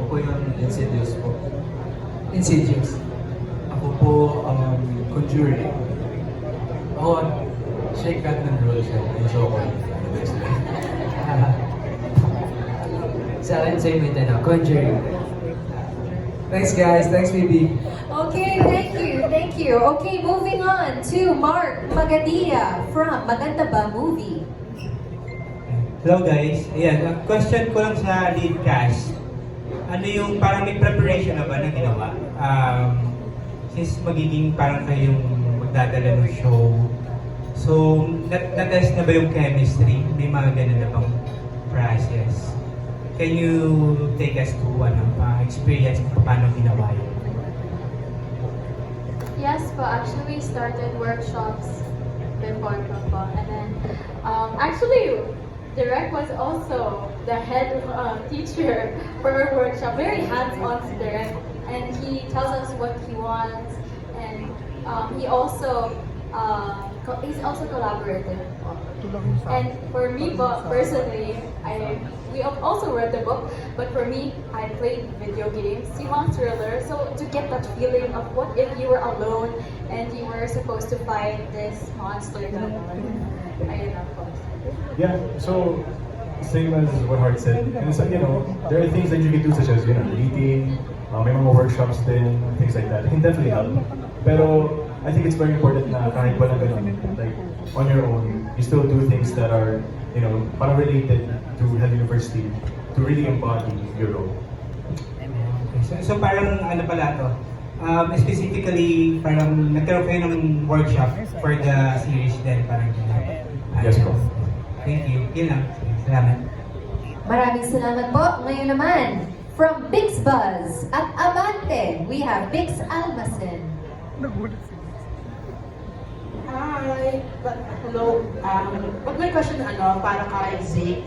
po yung Insidious po. Insidious. Ako po, Conjuring. Ako, Shake, Rat, and Roll siya. Yung show ko. Sa akin, same with Conjuring. Thanks guys, thanks baby. Okay, thank you, thank you. Okay, moving on to Mark Magadia from Maganda Ba Movie. Hello guys, ayan, ang question ko lang sa lead cast, ano yung parang may preparation na ba na ginawa? Since magiging parang kayong magdadala ng show, so na-test na ba yung chemistry? May mga ganun na bang process? Can you take us to experience kung paano ginawa yun? Yes po, actually we started workshops before po. And then, actually, Direk was also the head teacher for our workshop. Very hands-on si Direk. And he tells us what he wants. And he's also collaborative. And for me personally, we also read the book, but for me, I played video games, Simon Thriller, so to get that feeling of what if you were alone and you were supposed to fight this monster ayun na po. Yeah, so same as what Hart said. And it's like, there are things that you can do such as, reading, may mga workshops din, things like that. It can definitely help. Pero I think it's very important na kahit walang ganun, like on your own, you still do things that are, parang related to Health University to really embody your role. Okay, so parang ano pala to? Specifically, parang nagkaroon kayo ng workshop for the series din, parang gano'n. Yes po. Thank you. Yun lang. Salamat. Maraming salamat po. Ngayon naman, from Bix Buzz at Abante, we have Bix Almacen. Hi! Hello. But my question, para kay Zeke.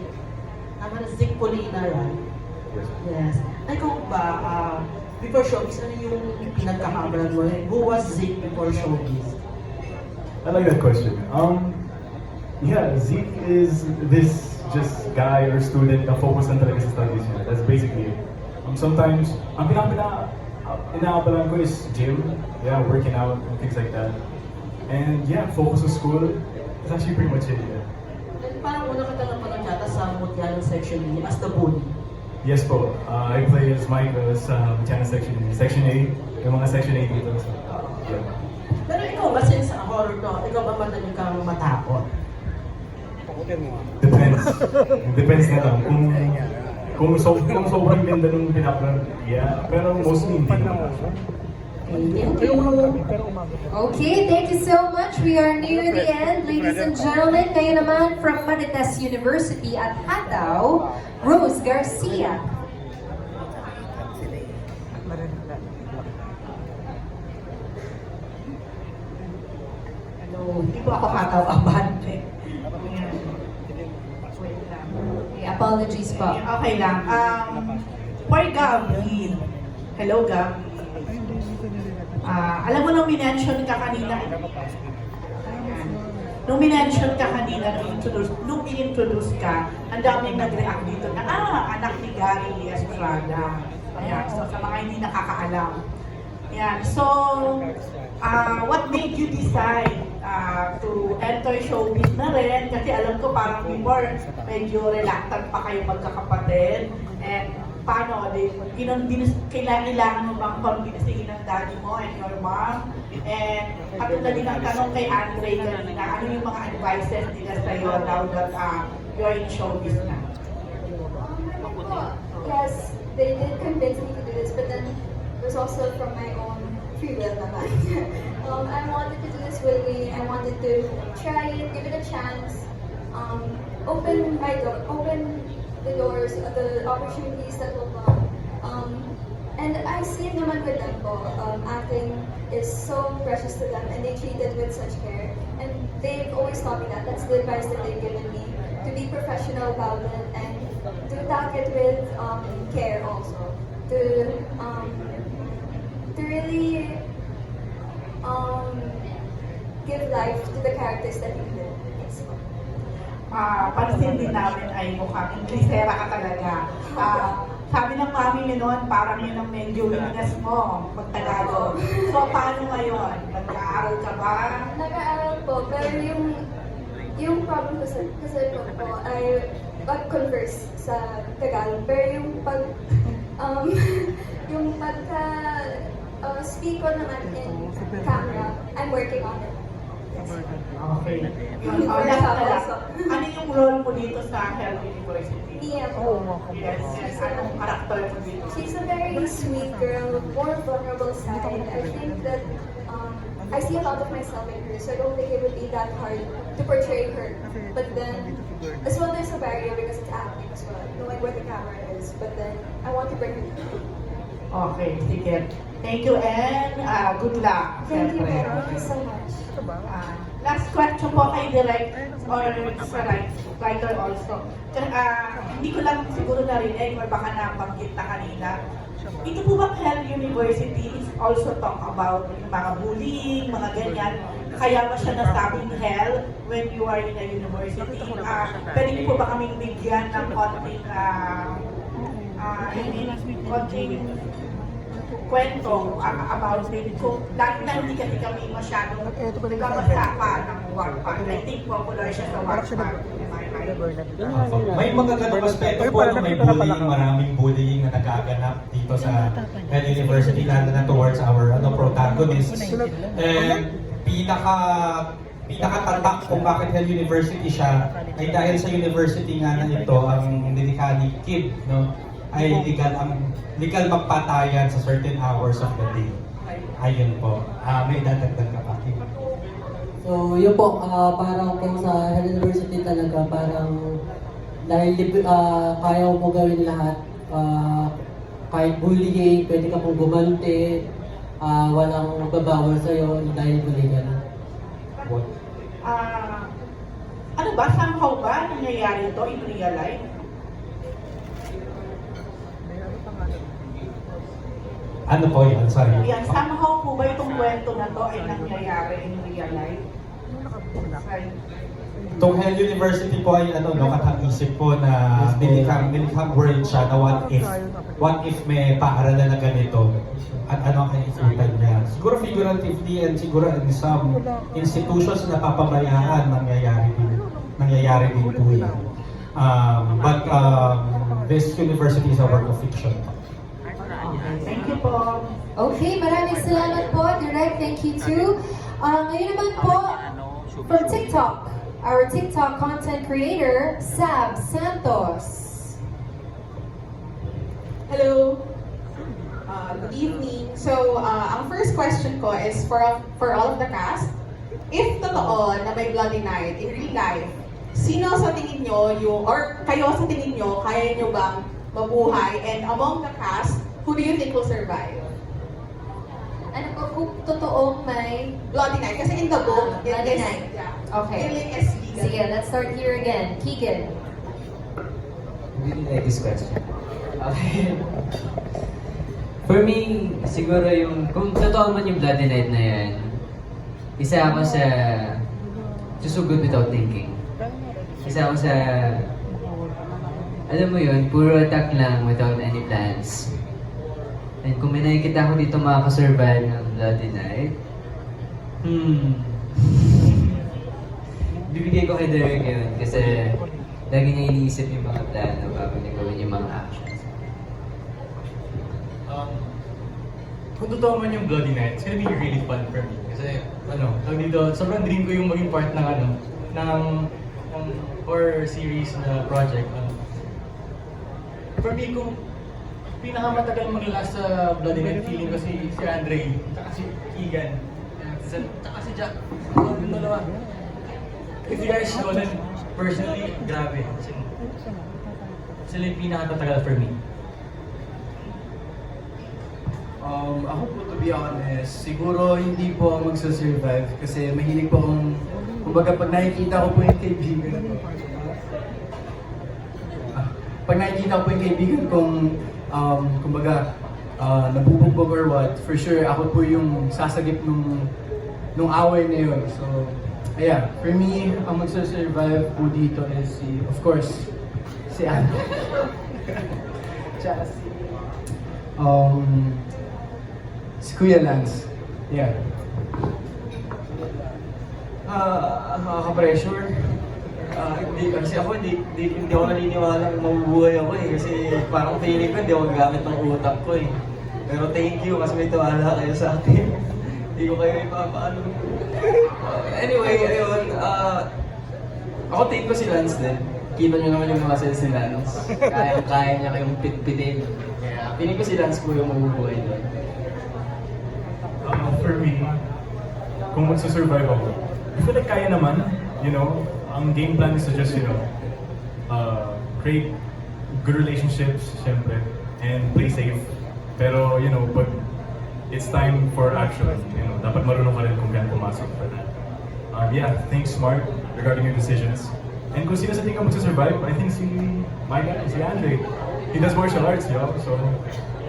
Zeke Polina, right? Yes. Ikaw ba, before showbiz, ano yung pinagkakabalan mo? Who was Zeke before showbiz? I like that question. Yeah, Zeke is this just guy or student na focus lang talaga sa studies niya. That's basically it. Sometimes, ang inaabalan ko is gym, working out and things like that. And yeah, focus on school. That's actually pretty much it, yeah. And parang una ka talagang yata sa Mutyanan section ni as the bully. Yes po, I play as Michael sa China section A, yung mga section A dito. So, yeah. Pero ikaw ba, since horror to, ikaw ba madali kang matakot? Depends. Depends na lang. Kung sobrang ganda nung pinapanood, yeah. Pero mostly hindi naman. Okay, thank you so much. We are near the end, ladies and gentlemen. Ngayon naman from Marites University at Hataw, Rose Garcia. Hello, hindi po ako Hataw Abante. Okay, apologies po. Okay lang. For Gabi, hello Gabi. Alam mo nung minention ka kanina, nung i-introduce ka, ang daming nag-react dito na, anak ni Gary Estrada. Ayan, so sa mga hindi nakakaalam. Ayan, so, what made you decide to enter showbiz na rin? Kasi alam ko parang before, medyo reluctant pa kayo magkakapatid. And paano, kailangan mo bang convincein ng daddy mo and your mom? And katulad din ang tanong kay Andre kanina, ano yung mga advices nila sa'yo now that you're in showbiz na? Yes, they did convince me to do this, but then it was also from my own free will naman. I wanted to do this willingly. I wanted to try it, give it a chance, open the doors, the opportunities that will come. And I see it naman with them po. Acting is so precious to them and they treat it with such care. And they've always taught me that. That's the advice that they've given me. To be professional about it and to tackle it with care also. To really give life to the characters that you live. Yes. Pansin din namin ay mukhang Inglesera ka talaga. Sabi ng mami niyo noon, parang yun ang medyo weakness mo, pag-Tagalog. So, paano ngayon? Nag-aaral ka ba? Nag-aaral po, pero yung problem kasi po ay pag-converse sa Tagalog. Pero yung yung speak ko naman in camera, I'm working on it. Okay. Ano yung role mo dito sa Health University? Nia po. Yes, yes. Anong karakter mo dito? She's a very sweet girl, more vulnerable side. I think that I see a lot of myself in her, so I don't think it would be that hard to portray her. But then, as well, there's a barrier because it's acting as well, knowing where the camera is. But then, I want to bring her. Okay, sige. Thank you and good luck. Thank you, Siyempre. thank you so much. Last question po kay Direct or sa writer also. Hindi ko lang siguro narinig or baka nabanggit na kanina. Ito po bang Hell University is also talk about yung mga bullying, mga ganyan. Kaya ba siya nasabing hell when you are in a university? Pwede niyo po ba kaming bigyan ng konting konting kwento about it. Kung dahil na hindi kasi kami masyadong nagbabasa pa ng Wattpad. I think popular siya sa Wattpad. May mga ganong aspeto po na may bullying, maraming bullying na nagaganap dito sa Head University, lalo na towards our protagonists. And pinakatatak kung bakit Head University siya ay dahil sa university nga na ito, ang Nilikani Kid, no, ay legal magpatayan sa certain hours of the day. Ayun po. May dadagdag ka pa. So, yun po, parang po sa Health University talaga, parang dahil kaya mo gawin lahat, kahit bullying, pwede ka pong gumante, walang magbabawal sa'yo dahil bullying ka. Ano ba? Somehow ba nangyayari ito in real life? Ano po yun? Sorry. Yan, somehow po ba itong kwento na to ay nangyayari in real life? Right. Itong Head University po ay katang-isip po na nilikhang word siya na what if may paaralan na ganito at ano ang kaisipan niya. Siguro figuratively and siguro in some institutions na papabayaan nangyayari din po yan. But this university is a work of fiction. Thank you po. Okay, maraming salamat po, Direct. Thank you too. Ngayon naman po, from TikTok, our TikTok content creator, Sab Santos. Hello. Good evening. So, ang first question ko is for all of the cast. If totoo na may Bloody Night in real life, sino sa tingin nyo or kayo sa tingin nyo, kaya nyo bang mabuhay? And among the cast, who do you think will survive? Ano po kung totoong may... Bloody Night. Kasi in the book, Bloody Night. Yeah. Okay. Killing is legal. Sige, let's start here again. Keegan. Really like this question. Okay. For me, siguro kung totoo man yung Bloody Night na yan, isa ako sa susugod without thinking. Isa ako sa, alam mo yun, puro attack lang without any plans. And kung may nakikita ko dito makakasurvive ng Bloody Night, bibigay ko kay Derek yun kasi lagi niya iniisip yung mga plano bago niya gawin yung mga actions. Kung totoo man yung Bloody Night, it's gonna be really fun for me. Kasi, dito, sobrang dream ko yung maging part ng horror series na project. For me, kung pinakamatagal mag-last sa Bloody Night, feeling ko si Andre, tsaka si Keegan, tsaka si Jack. Yung dalawa. If you guys know them personally, grabe. Sila yung pinakatatagal for me. Ako po, to be honest, siguro hindi po ako magsasurvive kasi mahilig po akong, kumbaga pag nakikita ko po yung kaibigan ko, kumbaga nabubugbog or what, for sure ako po yung sasagip nung away na yun. So, for me, ang magsasurvive po dito is of course, si Anna. Just. Si Kuya Lance. Yeah. Nakaka-pressure. Kasi ako hindi ako naniniwala na mabubuhay ako eh. Kasi parang feeling ko hindi ako gagamit ng utak ko eh. Pero thank you kasi may tiwala kayo sa akin. Hindi ko kayo ipapaano. Anyway, ayun. Ako take ko si Lance din. Kita nyo naman yung muscles si Lance. Kaya niya kayong pitpitin. Kaya feeling ko si Lance po yung mabubuhay doon. For me, kung magsusurvive ako, I feel like kaya naman, you know, ang game plan is to just, you know, create good relationships, syempre, and play safe. Pero, you know, but it's time for action, you know, dapat marunong ka rin kung kaya pumasok for that. Yeah, think smart regarding your decisions. And kung sino sa tingin ka magsusurvive, I think my guy, si Andre. He does martial arts, yo, so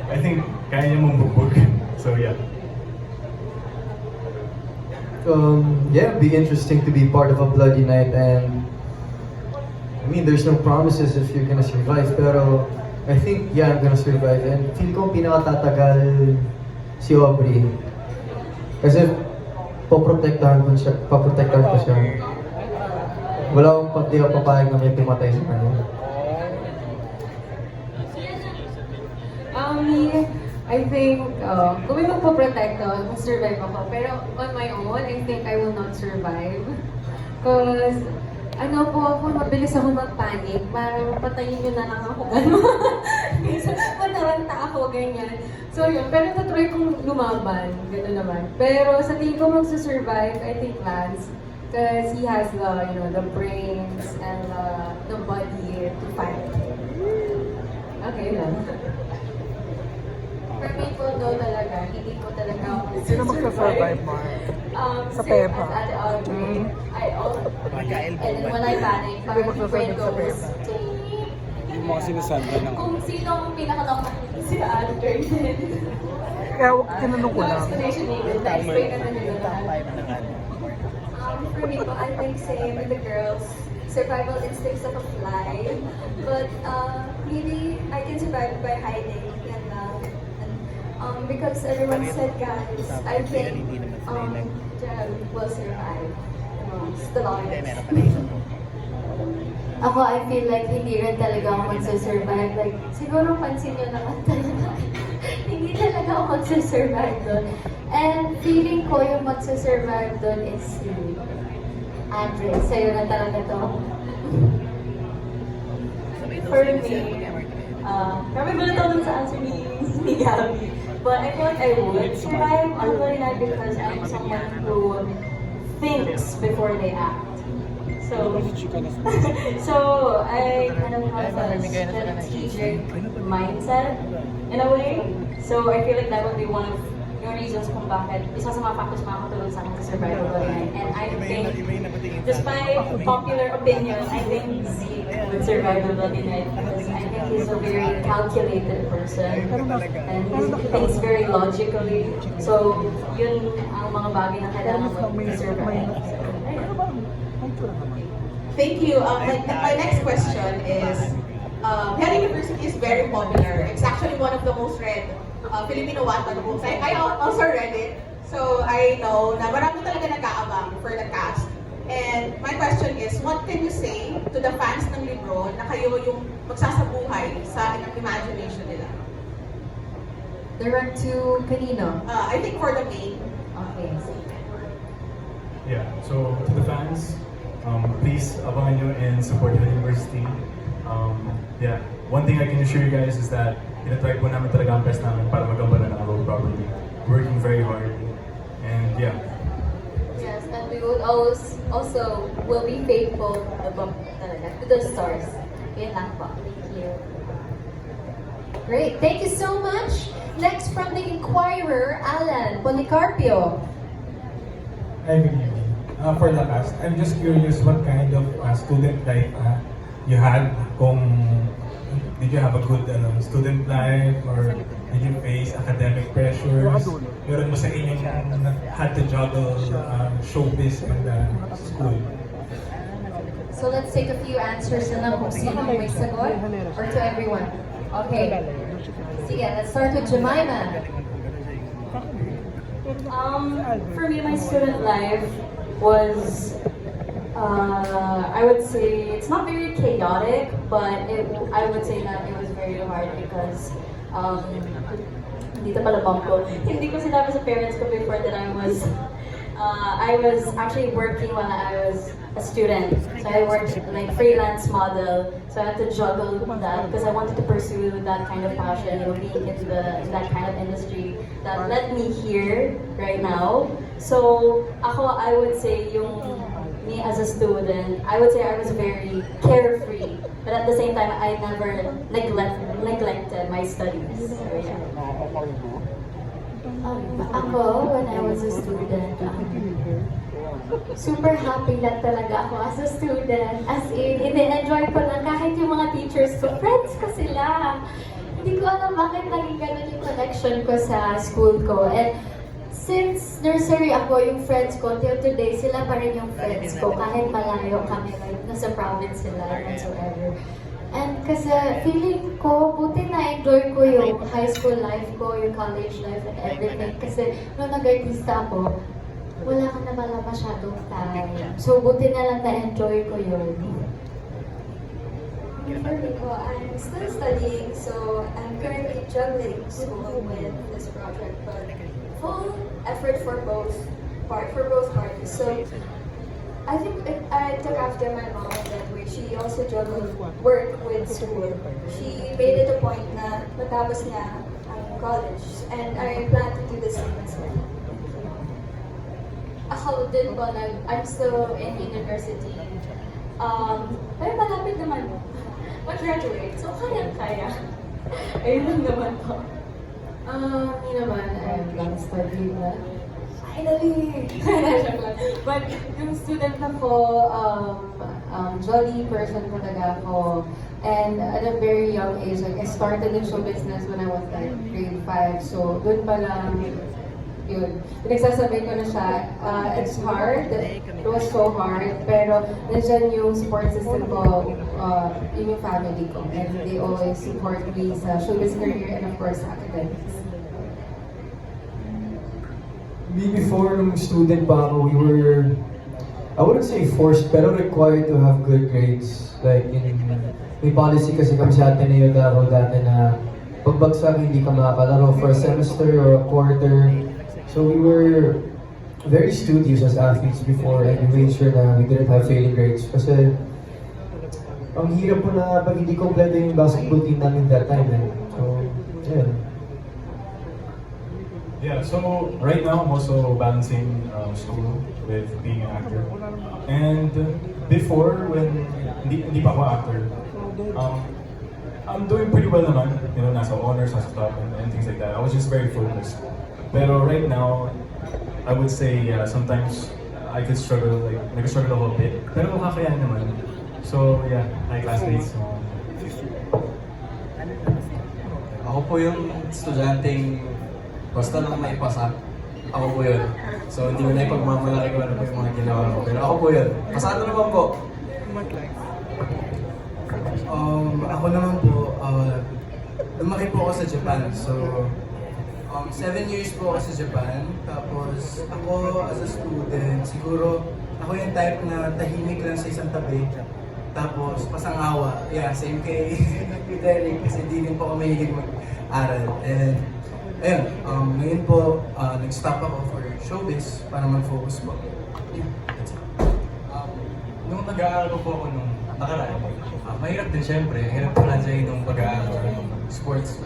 I think kaya niya mambugbog. So, yeah. Yeah, it'd be interesting to be part of a bloody night, and I mean, there's no promises if you're gonna survive, pero I think, yeah, I'm gonna survive, and feel ko pinakatatagal si Aubrey. Kasi paprotektahan ko siya. Wala akong di ako papayag na may pumatay sa kanya. I think, kung may magpaprotect ako, survive ako. Pero on my own, I think I will not survive. Because, mabilis ako mag-panic. Parang patayin nyo na lang ako. Minsan, mataranta ako, ganyan. So yun, pero natry kong lumaban. Gano'n naman. Pero sa tingin ko magsusurvive, I think Lance. Because he has the brains and the body to fight. Okay lang. For me po, no talaga, hindi ko talaga ako Sino magsasurvive, Mark? Sa Peppa? And then when I panic, parang my brain goes, Yung mga sinasanda ng... kung sino ang pinakatakot si Andre. Kaya tinanong ko lang. Explanation needed, na-explain na nila lahat. For me, I think same with the girls. Survival instincts of a fly. But maybe I can survive by hiding. Because everyone said, guys, I think Jem will survive. The longest. Ako, I feel like hindi rin talaga ako magsusurvive. Like, siguro pansin nyo naman talaga. Hindi talaga ako magsusurvive doon. And feeling ko yung magsusurvive doon is si Andre. Sa'yo na talaga to. For me, kami gulat ako dun sa answer ni Gabby. But I feel like I would survive on Bloody Night because I'm someone who thinks before they act. So I kind of have a strategic mindset in a way. So I feel like that would be one of yung reasons kung bakit isa sa mga factors makakatulong sa akin sa survival Bloody Night. And I think, despite popular opinion, I think Zeke would survive the Bloody Night because I think he's a very calculated person and he thinks very logically. So yun ang mga bagay na kailangan mo survive. Thank you. My next question is, Head University is very popular. It's actually one of the most read Filipino Wattpad books. I also read it. So I know na marami talaga nag-aabang for the cast. And my question is, what can you say to the fans ng libro na kayo yung magsasabuhay sa imagination nila? Direct to kanino? I think for the main. Okay. Yeah, so to the fans, please abangan nyo and support the university. Yeah, one thing I can assure you guys is that tinatry po namin talaga ang best namin para magambala ng role properly. Working very hard. And yeah. Yes, and we would also will be faithful to the stars. Yun lang po. Thank you. Great, thank you so much. Next from the Inquirer, Alan Policarpio. Hi, good evening. For the cast, I'm just curious what kind of student life you had. Did you have a good student life or did you face academic pressures? Meron mo sa inyong had to juggle showbiz and school? So let's take a few answers na lang kung sino may sagot or to everyone. Okay. Sige, let's start with Jemima. For me, my student life was, I would say, it's not very chaotic, but I would say that it was very hard because, dito pala bump ko. Hindi ko sinabi sa parents ko before that I was actually working while I was a student. So I worked like freelance model. So I had to juggle that because I wanted to pursue that kind of passion, being in that kind of industry that led me here right now. So ako, I would say me as a student, I would say I was very carefree. But at the same time, I never neglected my studies. So yeah. Ako, when I was a student, super happy lang talaga ako as a student. As in, ini-enjoy ko lang kahit yung mga teachers ko, friends ko sila. Hindi ko alam bakit naging ganun yung connection ko sa school ko. And since nursery ako, yung friends ko, till today, sila pa rin yung friends ko. Kahit malayo kami, like, nasa province sila, whatsoever. And kasi feeling ko, buti na-enjoy ko yung high school life ko, yung college life and everything. Kasi nung nag-artista ako, wala ka na pala masyadong time. So buti na lang na-enjoy ko yun. For me, I'm still studying, so I'm currently juggling school with this project, but full effort for both parties. So I think I took after my mom in that way. She also juggled work with school. She made it a point na matapos niya ang college, and I plan to do the same as well. Ako din po, I'm still in university. Pero malapit naman mag-graduate, so kaya-kaya. Ayun lang naman po. Me naman, I'm done studying na. Finally! But yung student ako, jolly person talaga ako. And at a very young age, like I started in show business when I was like grade 5. So dun pa lang, yun. Pinagsasabi ko na siya, it's hard. It was so hard. Pero nandiyan yung support system ko, yung family ko. And they always support me sa showbiz career and of course academics. Before nung student pa ako, we were, I wouldn't say forced, pero required to have good grades. Like, may policy kasi kami sa Ateneo Davao dati na pagbagsak hindi ka makakalaro for a semester or a quarter. So we were very studious as athletes before and we made sure na we didn't have failing grades. Kasi ang hirap po na pag hindi kompleto yung basketball team namin that time. So, yeah. Yeah, so right now I'm also balancing school with being an actor. And before, when hindi pa ako actor, I'm doing pretty well naman. You know, nasa honors, nasa top, and things like that. I was just very focused. Pero right now, I would say sometimes I could struggle, like nag-struggle a little bit. Pero makakayanan naman. So yeah, my classmates. Ako po yung estudyanteng basta lang may pasa, ako po yun. So hindi ko na ipagmamalaki ko ano po yung mga ginawa ko. Pero ako po yun. Pasado naman po. Ako naman po, lumaki po ako sa Japan. So, 7 years po ako sa Japan. Tapos, ako as a student, siguro ako yung type na tahimik lang sa isang tabi. Tapos, pasangawa. Yeah, same kay Derek kasi di din po ako mahilig mag-aral. And, ayun, ngayon po, nag-stop ako for showbiz para mag-focus po. Yeah, that's it. Nung nag-aaral ko po ako nung nakaraan, mahirap din syempre. Hirap ko lang sa'yo nung pag-aaral or sports.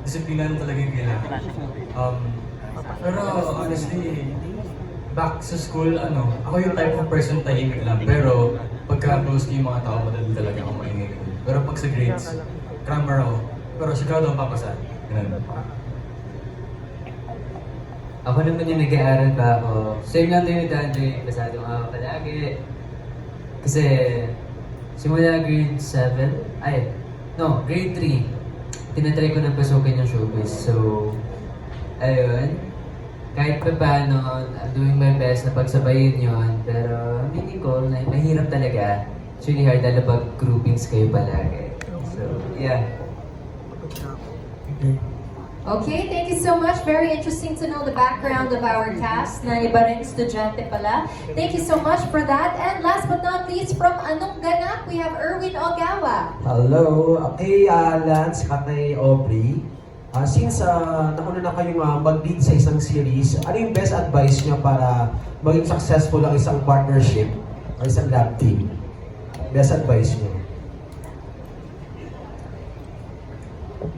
Disiplina na talaga yung kailangan. Pero honestly, back sa school, ako yung type of person tahimik lang. Pero pagka-close ko yung mga tao, madali talaga ako maingay. Pero pag sa grades, crammer ako. Pero sigurado ang papasa. Ganun. Ako naman yung nag-aaral pa ako. Same lang din with Andre, pasado nga ako palagi. Kasi simula grade 7, grade 3, tinatry ko na pasukin yung showbiz. So, ayun. Kahit pa paano, I'm doing my best na pagsabayin yun. Pero hindi ko, mahirap talaga. It's really hard lalo pag groupings kayo palagi. So, yeah. Okay, thank you so much. Very interesting to know the background of our cast na iba rin estudyante pala. Thank you so much for that. And last but not least, from Anong Ganap, we have Erwin Ogawa. Hello, kay Lance at kay Aubrey. Since nauna na kayong mag-lead sa isang series, ano yung best advice niyo para maging successful ang isang partnership o isang lab team? Best advice niyo?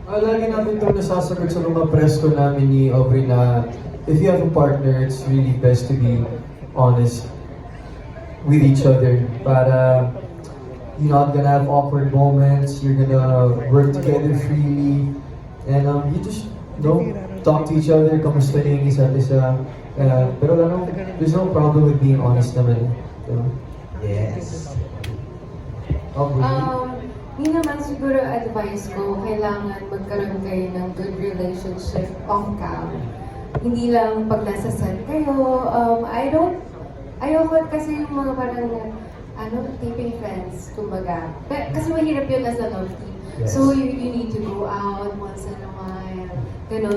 Lagi namin ito nasasagot sa mga presto namin ni Aubrey na if you have a partner, it's really best to be honest with each other para you're not gonna have awkward moments, you're gonna work together freely, and you just talk to each other, kamusta na yung isa't isa. Pero there's no problem with being honest naman. So, Yes. Aubrey. Yun naman siguro advice ko, kailangan magkaroon kayo ng good relationship off cam. Hindi lang pag nasa set kayo. Ayoko kasi yung mga parang taping friends, kumbaga. Kasi mahirap yun as a love team. Yes. So you need to go out once in a while,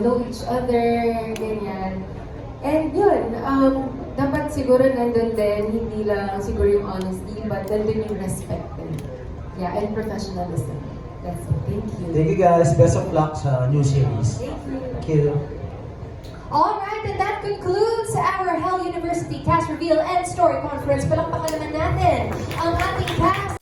know each other, ganyan. And yun, dapat siguro nandun din, hindi lang siguro yung honesty, but nandun yung respect din. Yeah, and professionalism. That's it. Thank you. Thank you guys. Best of luck sa new series. Thank you. Thank you. All right, and that concludes our Hell University Cast Reveal and Story Conference. Palakpakan naman natin ang ating cast.